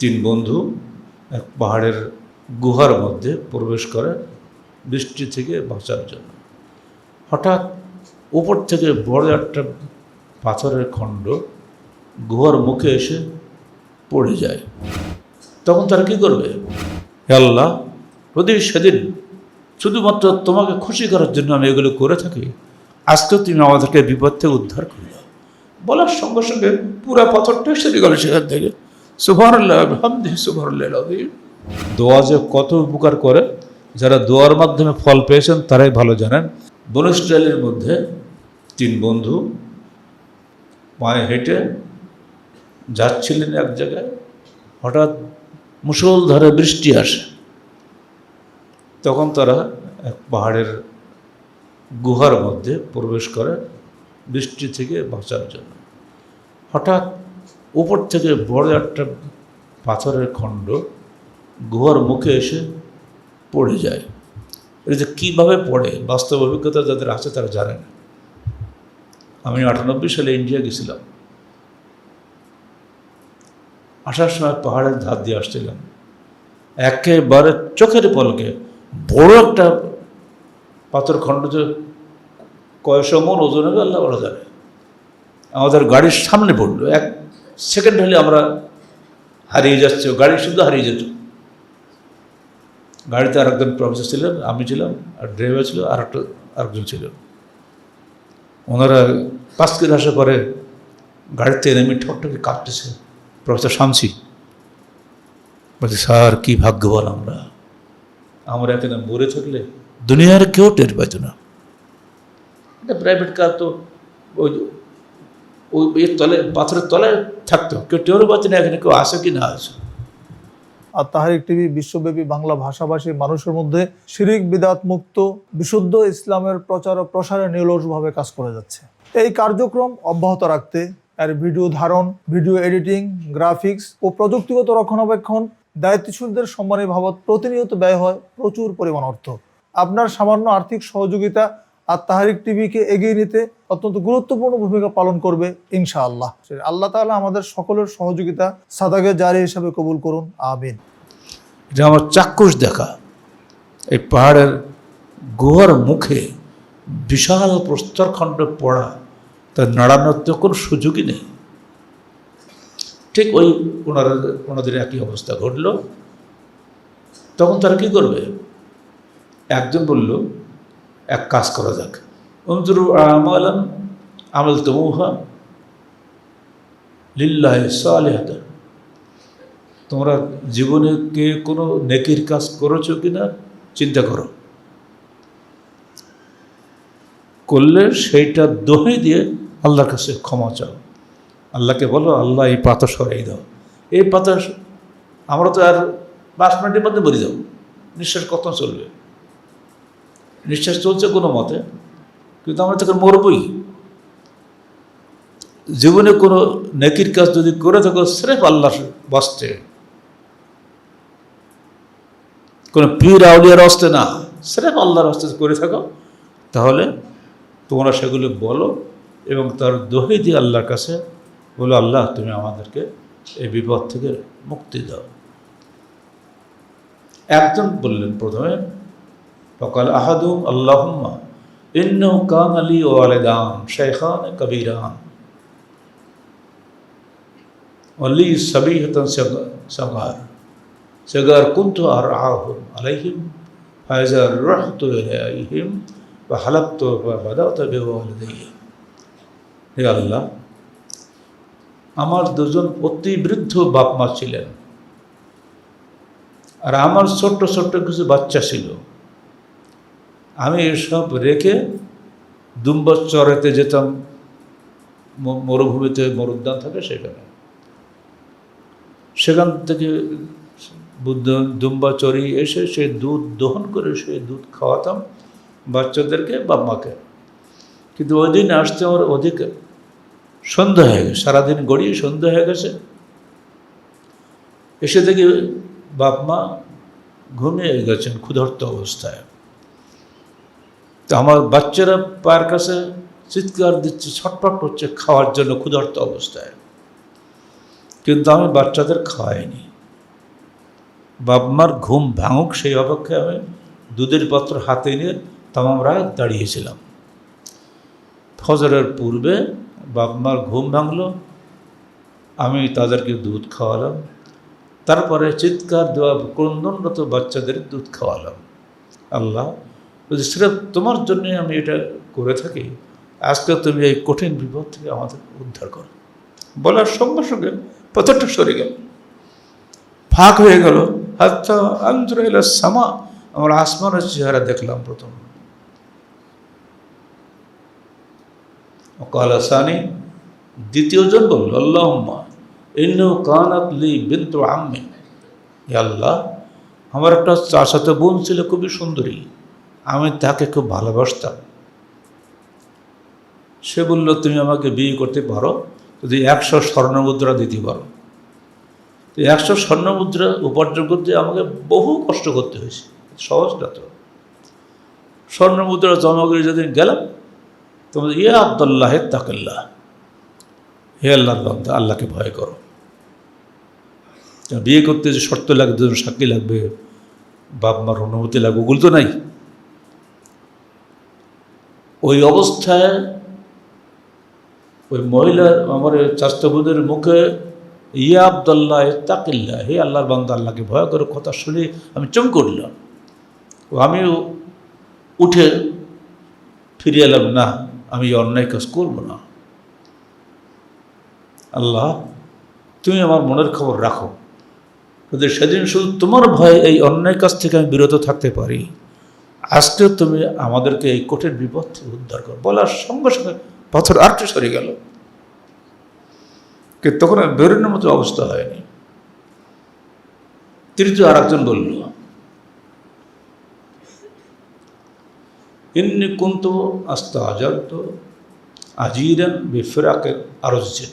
তিন বন্ধু এক পাহাড়ের গুহার মধ্যে প্রবেশ করে বৃষ্টি থেকে বাঁচার জন্য। হঠাৎ উপর থেকে বড় একটা পাথরের খণ্ড গুহার মুখে এসে পড়ে যায়। তখন তারা কী করবে? হে আল্লাহ, প্রতি সেদিন শুধুমাত্র তোমাকে খুশি করার জন্য আমি এগুলো করে থাকি, আজকে তুমি আমাদেরকে বিপদ থেকে উদ্ধার করে দাও। বলার সঙ্গে সঙ্গে পুরা পাথরটা সেরে গেল সেখান থেকে। সুবহানাল্লাহ, আলহামদুলিল্লাহ, সুবহানাল্লাহ আযীম। দোয়া যে কত উপকার করে, যারা দোয়ার মাধ্যমে ফল পেয়েছেন তারাই ভালো জানেন। বনু ইসরাঈলের মধ্যে তিন বন্ধু পায়ে হেঁটে যাচ্ছিলেন এক জায়গায়, হঠাৎ মুষলধারে বৃষ্টি আসে। তখন তারা এক পাহাড়ের গুহার মধ্যে প্রবেশ করে বৃষ্টি থেকে বাঁচার জন্য। হঠাৎ উপর থেকে বড় একটা পাথরের খণ্ড গুহার মুখে এসে পড়ে যায়। এটা যে কীভাবে পড়ে, বাস্তব অভিজ্ঞতা যাদের আছে তারা জানে না। আমি 98 সালে ইন্ডিয়া গেছিলাম। আসার সময় পাহাড়ের ধার দিয়ে আসছিলাম, একেবারে চোখের পলকে বড় একটা পাথর খণ্ড, যে কয়শো মন ওজন হবে আল্লাহ বলা জানে, আমাদের গাড়ির সামনে পড়লো। এক সেকেন্ড হলে আমরা হারিয়ে যাচ্ছে, গাড়ি শুধু হারিয়ে যেত। গাড়িতে আরেকজন প্রফেসর ছিলেন, আমি ছিলাম, আর ড্রাইভার ছিল আরেকজন ছিল। ওনারা 5 কিলো আসার পরে গাড়িতে নেমে ঠকঠকে কাঁপতেছে। প্রফেসর শামসি বলছে, স্যার কী ভাগ্যবান আমরা এখানে মরে থাকলে দুনিয়ার কেউ টের পাইত না। এটা প্রাইভেট কার, তো ওই তলে পাথরের তলায় থাকতো, কেউ টেরও পাচ্ছে না এখানে কেউ আসে কি না আসে। আর তাহারিক টিভি বিশ্বব্যাপী বাংলা ভাষাভাষী মানুষের মধ্যে শিরিক বিদআত মুক্ত বিশুদ্ধ ইসলামের প্রচার ও প্রসারে নিরলসভাবে কাজ করে যাচ্ছে। এই কার্যক্রম অব্যাহত রাখতে এর ভিডিও ধারণ, ভিডিও এডিটিং, গ্রাফিক্স ও প্রযুক্তিগত রক্ষণাবেক্ষণ দায়িত্বশীলদের সম্মানী বাবদ প্রতিনিয়ত ব্যয় হয় প্রচুর পরিমাণ অর্থ। আপনার সামান্য আর্থিক সহযোগিতা আর তাহারিক টিভিকে এগিয়ে নিতে অত্যন্ত গুরুত্বপূর্ণ ভূমিকা পালন করবে ইনশাআল্লাহ। আল্লাহ তাআলা আমাদের সকলের সহযোগিতা সাদাকে জারি হিসাবে কবুল করুন, আমিন। এটা আমার চাক্ষুষ দেখা। এই পাহাড়ের গুহার মুখে বিশাল প্রস্তরখণ্ড পড়া, তার নাড়ানোর তো কোনো সুযোগই নেই। ঠিক ওনাদের একই অবস্থা ঘটল। তখন তারা কী করবে? একজন বলল, এক কাজ করা যাক, উনজুরু আমালান আমালতুমুহা লিল্লাহি সালিহাতান। তোমরা জীবনে কে কোনো নেকির কাজ করেছো কিনা চিন্তা করো, করলে সেইটা দোহাই দিয়ে আল্লাহর কাছে ক্ষমা চাও। আল্লাহকে বলো, আল্লাহ এই পাথর সরাই দাও। এই পাথর আমরা তো আর 5 মিনিটের মধ্যে মরে যাবো, নিঃশ্বাস কত চলবে? নিঃশ্বাস চলছে কোনো মতে, কিন্তু আমরা তখন মরবই। জীবনে কোনো নেকির কাজ যদি করে থাকো স্রেফ আল্লাহর বাস্তে, কোনো পীর আউলিয়ার হস্তে না, স্রেফ আল্লাহর হস্তে করে থাকো, তাহলে তোমরা সেগুলো বলো এবং তার দোহাই দিয়ে আল্লাহর কাছে বলো, আল্লাহ তুমি আমাদেরকে এই বিপদ থেকে মুক্তি দাও। একজন বললেন প্রথমে, ফকাল আহাদুম আল্লাহুম্মা ইন্নাহু কানা লি ওয়ালিদান শাইখান কবীরান ওয়ালি সাবিহাতান সাগার কুনতু আরআহুম আলাইহিম ফাইজা রাহতু ইলাইহিম ওয়া হালাকতু ওয়া বাদাতু বিওয়ালিদাইহি। হে আল্লাহ, আমার 2জন অতি বৃদ্ধ বাপ মা ছিলেন, আর আমার ছোট্ট ছোট্ট কিছু বাচ্চা ছিল। আমি এসব রেখে দুম্বা চড়াতে যেতাম, মরুভূমিতে মরুদ্যান থাকে সেখান থেকে দুম্বা চড়িয়ে এসে সে দুধ দহন করে সে দুধ খাওয়াতাম বাচ্চাদেরকে, বাপ মাকে। কিন্তু ওই দিন আসতে আমার অধিক সন্ধ্যা হয়ে গেছে, সারাদিন গড়িয়ে সন্ধ্যা হয়ে গেছে। এসে দেখি বাপ মা ঘুমিয়ে গেছেন ক্ষুধার্ত অবস্থায়। তো আমার বাচ্চারা পায়ের কাছে চিৎকার দিচ্ছে, ছটফট করছে খাওয়ার জন্য ক্ষুধার্ত অবস্থায়, কিন্তু আমি বাচ্চাদের খাওয়াইনি। বাবমার ঘুম ভাঙুক সেই অপেক্ষায় আমি দুধের পাত্র হাতে নিয়ে তামাম রাত দাঁড়িয়েছিলাম। ফজরের পূর্বে বাবমার ঘুম ভাঙলো, আমি তাদেরকে দুধ খাওয়ালাম, তারপরে চিৎকার দেওয়া ক্রন্দনরত বাচ্চাদের দুধ খাওয়ালাম। আল্লাহ, যদি সির্ফ তোমার জন্যে আমি এটা করে থাকি, আজকে তুমি এই কঠিন বিপদ থেকে আমাদের উদ্ধার করো। বলার সঙ্গে সঙ্গে পাথরটা সরে গেল, ফাঁক হয়ে গেল। হাত্তা আনজুরা সামা, আমরা আসমানের চেহারা দেখলাম প্রথম। কালাসানি, দ্বিতীয়জন বলল, আল্লাহুম্মা ইন্নাহু কানাত লি বিনতু আম্মি, হে আল্লাহ, আমার একটা চাচাতো বোন ছিল খুবই সুন্দরী, আমি তাকে খুব ভালোবাসতাম। সে বলল, তুমি আমাকে বিয়ে করতে পারো যদি 100 স্বর্ণমুদ্রা দিতে পারো। তো 100 স্বর্ণমুদ্রা উপার্জন করতে আমাকে বহু কষ্ট করতে হয়েছে, সহজ না তো। স্বর্ণমুদ্রা জমা করে যেদিন গেলাম, তোমার ইয়া আব্দুল্লাহ তাকিল্লাহ, হে আল্লাহর বান্দা, আল্লাহকে ভয় করো। বিয়ে করতে যে শর্ত লাগবে, দুজন সাক্ষী লাগবে, বাপ মার অনুমতি লাগবে, ওগুলো তো নাই। ওই অবস্থায় ওই মহিলার আমার চাচাতো বোনের মুখে ইয়া আব্দুল্লাহ তাকিল্লাহ, হে আল্লাহর বান্দা, আল্লাহকে ভয় করো কথা শুনে আমি চমকে উঠলাম। আমিও উঠে ফিরে এলাম, না, আমি অন্যায় কাজ করব না। আল্লাহ, তুমি আমার মনের খবর রাখো, যদি সেদিন শুধু তোমার ভয়ে এই অন্যায় কাজ থেকে আমি বিরত থাকতে পারি, আজকেও তুমি আমাদেরকে এই কঠিন বিপদ থেকে উদ্ধার করো। বলার সঙ্গে সঙ্গে পাথর আটকে সরে গেল, কিন্তু তখন বেরোনোর মতো অবস্থা হয়নি। তৃতীয় আর একজন বলল, ইন্নি কুনতু আস্তাআজালতু আজিরান বিফিরাকের আরজ্জে,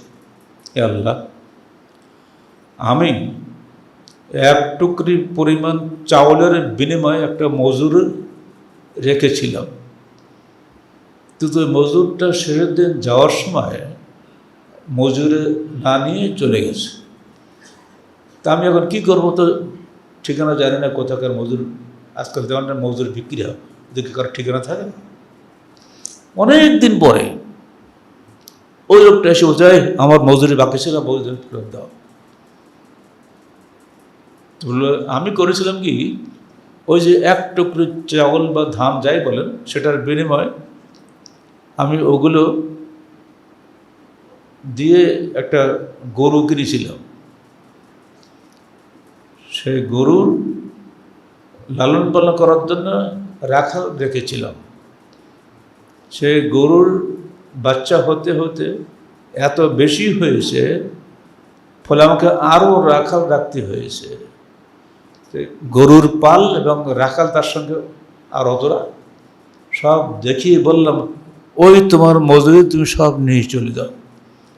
হে আল্লাহ, আমি এক টুকরি পরিমাণ চাউলের বিনিময়ে একটা মজুর রেখেছিলাম, কিন্তু ওই মজুরটা শেষের দিন যাওয়ার সময় মজুরে না নিয়ে চলে গেছে। তা আমি এখন কী করবো, তো ঠিকানা জানি না কোথাকার মজুর। আজকাল তেমন মজুর বিক্রি হয়, দেখে কারো ঠিকানা থাকে না। অনেক দিন পরে ওই লোকটা এসে বলছে, আমার মজুরি বাকি ছিল, মজুরি ফেরত দাও। আমি করেছিলাম কি, ওই যে এক টুকরো চাউল বা ধান যাই বলেন, সেটার বিনিময়ে আমি ওগুলো দিয়ে একটা গরু কিনেছিলাম। সেই গরুর লালন পালন করার জন্য রাখাল রেখেছিলাম। সেই গরুর বাচ্চা হতে হতে এত বেশি হয়েছে, ফলে আমাকে আরও রাখাল রাখতে হয়েছে। গরুর পাল এবং রাখাল তার সঙ্গে আর অতরা সব দেখিয়ে বললাম, ওই তোমার মজুরি, তুমি সব নিয়ে চলে যাও।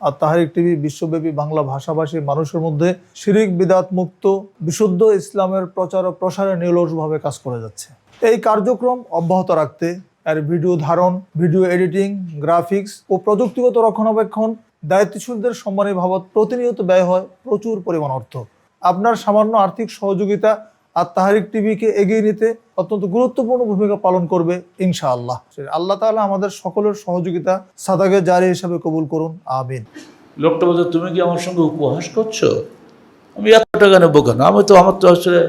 আর তাহারিক টিভি বিশ্বব্যাপী বাংলা ভাষাভাষী মানুষের মধ্যে শিরিক বিদআত মুক্ত বিশুদ্ধ ইসলামের প্রচার ও প্রসারে নিরলসভাবে কাজ করে যাচ্ছে। এই কার্যক্রম অব্যাহত রাখতে এর ভিডিও ধারণ, ভিডিও এডিটিং, গ্রাফিক্স ও প্রযুক্তিগত রক্ষণাবেক্ষণ দায়িত্বশীলদের সম্মানী বাবদ প্রতিনিয়ত ব্যয় হয় প্রচুর পরিমাণ অর্থ। আপনার সামান্য আর্থিক সহযোগিতা আর তাহারিক টিভিকে এগিয়ে নিতে অত্যন্ত গুরুত্বপূর্ণ ভূমিকা পালন করবে ইনশাআল্লাহ। আল্লাহ তাআলা আমাদের সকলের সহযোগিতা সাদাকে জারি হিসাবে কবুল করুন, আমিন। লোকটা বলছে, তুমি কি আমার সঙ্গে উপহাস করছো? আমি এত টাকা নেবো কেন? আমার তো আসলে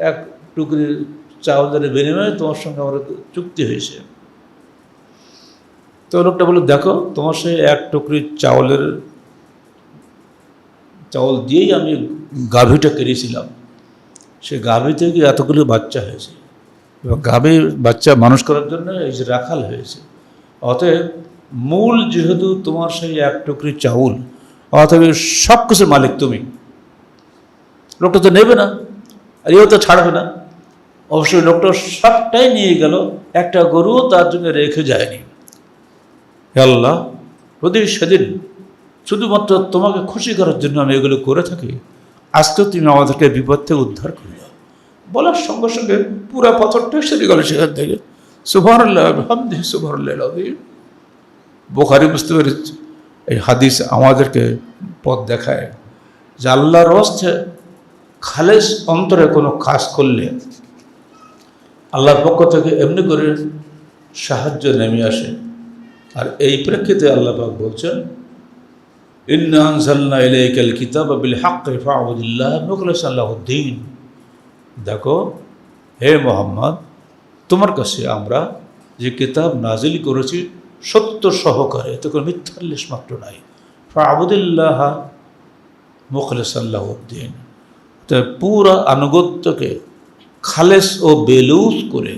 এক টুকরি চাউলের বিনিময়ে তোমার সঙ্গে আমার চুক্তি হয়েছে। তো লোকটা বলে, দেখো, তোমার সেই এক টুকরি চাউল দিয়েই আমি গাভীটা কেড়েছিলাম। সে গাভী থেকে এতগুলো বাচ্চা হয়েছে, এবং গাভী বাচ্চা মানুষ করার জন্য এই যে রাখাল হয়েছে। অতএব মূল যেহেতু তোমার সেই এক টুকরি চাউল, অতএব সব কিছুর মালিক তুমি। লোকটা তো নেবে না, আর এও তো ছাড়বে না। অবশ্যই লোকটা সবটাই নিয়ে গেল, একটা গরুও তার জন্য রেখে যায়নি। হে আল্লাহ, যদি সেদিন শুধুমাত্র তোমাকে খুশি করার জন্য আমি এগুলো করে থাকি, আজকেও তুমি আমাদেরকে বিপদ থেকে উদ্ধার করে দাও। বলার সঙ্গে সঙ্গে পুরা পাথরটা সেরে গেল সেখান থেকে। সুবহানাল্লাহ, আলহামদুলিল্লাহ, সুবহানাল্লাহ আযীম। বুখারী মুসলিমের এই হাদিস আমাদেরকে পথ দেখায় যে আল্লাহর হস্তে খালেস অন্তরে কোনো কাজ করলে আল্লাহর পক্ষ থেকে এমনি করে সাহায্য নেমে আসে। আর এই প্রেক্ষিতে আল্লাহ পাক বলছেন, ইন্না আনজালনা ইলাইকাল কিতাবা বিল হাক্কি ফা'বুদিল্লাহ মুখলিসান লাহুদ্দিন। দেখো হে মুহাম্মদ, তোমার কাছে আমরা যে কিতাব নাজিল করেছি সত্য সহকারে, এতে কোনো মিথ্যার লেশ মাত্র নাই। ফা'বুদিল্লাহ মুখলিসান লাহুদ্দিন, তো পুরা আনুগত্যকে খালেস ও বেলুস করে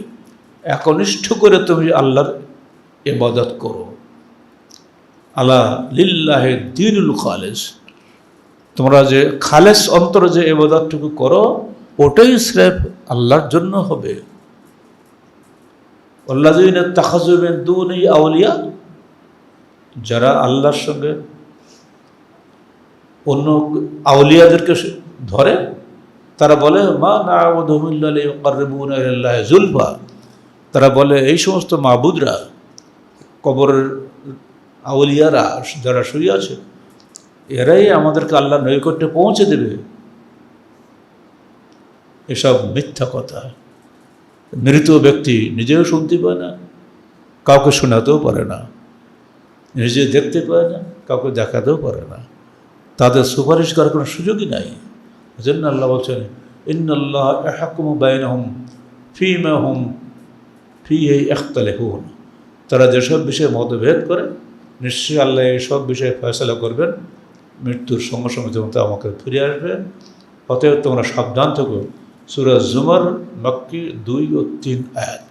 একনিষ্ঠ করে তুমি আল্লাহর ইবাদত করো। আলা লিল্লাহি দীনুল খালেস, তোমরা যে খালেস অন্তরে যে ইবাদতটুকু করো ওটাই স্রেফ আল্লাহর জন্য হবে। আল্লাযীনা ইত্তাখাযু মিন দুনি আউলিয়া, যারা আল্লাহর সঙ্গে অন্য আউলিয়াদেরকে ধরে, তারা বলে মা না'বুদুহুম ইল্লা লিয়ুকাররিবুনা ইলাল্লাহি যুলফা, তারা বলে এই সমস্ত মাবুদরা, কবরের আউলিয়ারা যারা শুয়ে আছে, এরাই আমাদেরকে আল্লাহর নৈকট্যে পৌঁছে দেবে। এসব মিথ্যা কথা। মৃত ব্যক্তি নিজেও শুনতে পায় না, কাউকে শোনাতেও পারে না, নিজে দেখতে পায় না, কাউকে দেখাতেও পারে না, তাদের সুপারিশ করার কোনো সুযোগই নাই। এজন্য আল্লাহ বলছেন, ইন্নাল্লাহ ইয়াহকুমু বাইনাহুম ফীমা হুম ফীহি ইখতালিফুন, তারা যেসব বিষয়ে মতভেদ করে নিশ্চয়ই আল্লাহ এইসব বিষয়ে ফয়সালা করবেন, মৃত্যুর সঙ্গে সঙ্গে যেমন আমাকে ফিরে আসবে। অতএব তোমরা সাবধান থাকো। সূরা জুমার মক্কি 2 ও 3 আয়াত।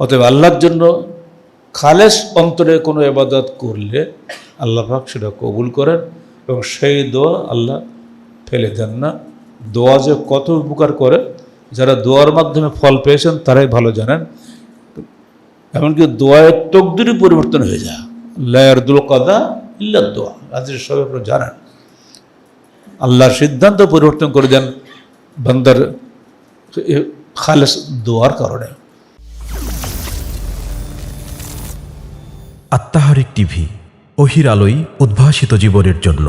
অতএব আল্লাহর জন্য খালেস অন্তরে কোনো ইবাদত করলে আল্লাহ পাক সেটা কবুল করেন এবং সেই দোয়া আল্লাহ ফেলে দেন না। দোয়া যে কত উপকার করে, যারা দোয়ার মাধ্যমে ফল পেয়েছেন তারাই ভালো জানেন। এমনকি দোয়ার তকদিরই পরিবর্তন হয়ে যায়। লা ইয়ারদুল কাদা ইল্লা দোয়া, আজকে সবাই আপনারা জানেন আল্লাহর সিদ্ধান্ত পরিবর্তন করে দেন বান্দার খালেস দোয়ার কারণে। আত্মাহারিক টিভি, ওহির আলোয় উদ্ভাসিত জীবনের জন্য।